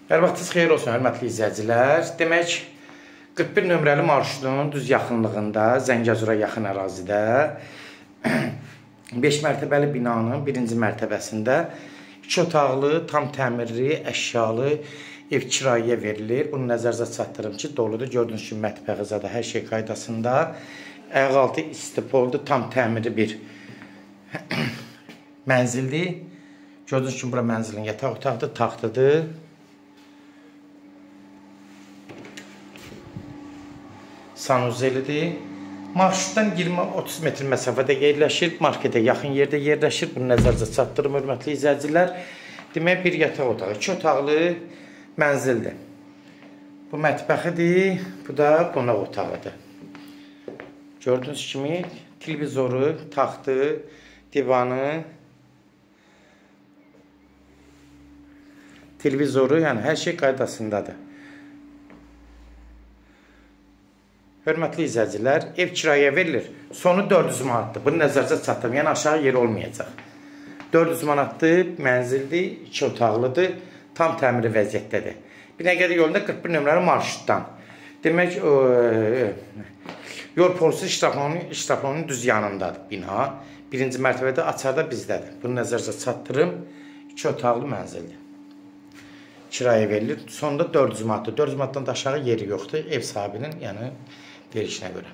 Hər vaxtınız xeyir olsun, hörmətli izləyicilər. Demək, 41 nömrəli marşrutun düz yaxınlığında, Zəngəzura yaxın ərazidə 5 mərtəbəli binanın birinci mərtəbəsində 2 otaqlı, tam təmirli, əşyalı ev kirayəyə verilir. Bunu nəzərinizə çatdırım ki, doludur. Gördüyünüz kimi mətbəxi zadə hər şey qaydasında. Ayaqaltı istipoldu, tam təmirli bir mənzildir. Gördüyünüz kimi bura mənzilin yataq otaqdır, taxtıdır. Sanuzelidir. Marşrutdan 20-30 metr məsafədə yerləşir. Marketə yaxın yerdə yerləşir. Bunu nəzərinizə çatdırım, hörmətli izləyicilər. Demək, bir yataq otağı, 2 otaqlı mənzildir. Bu mətbəxidir, bu da qonaq otağıdır. Gördüyünüz kimi televizoru, taxtı, divanı, televizoru, yəni hər şey qaydasındadır. Hörmətli izləyicilər, ev kirayəyə verilir. Sonu 400 manatdır. Bunu nəzərinizə çatdırım. Yəni aşağı yer olmayacaq. 400 manatdır, mənzildir, 2 otaqlıdır, tam təmiri vəziyyətdədir. Binəqədi yolunda 41 nömrəli marşrutdan. Demək, yol polisi iştiraklarının düz yanındadır bina. Birinci mərtəbədə açarda bizdədir. Bunu nəzərinizə çatdırım. 2 otaqlı mənzildir. Kirayə verilir. Sonunda 400 manatdır. 400 manatdan da aşağı yeri yoxdur ev sahibinin, yəni verişinə görə.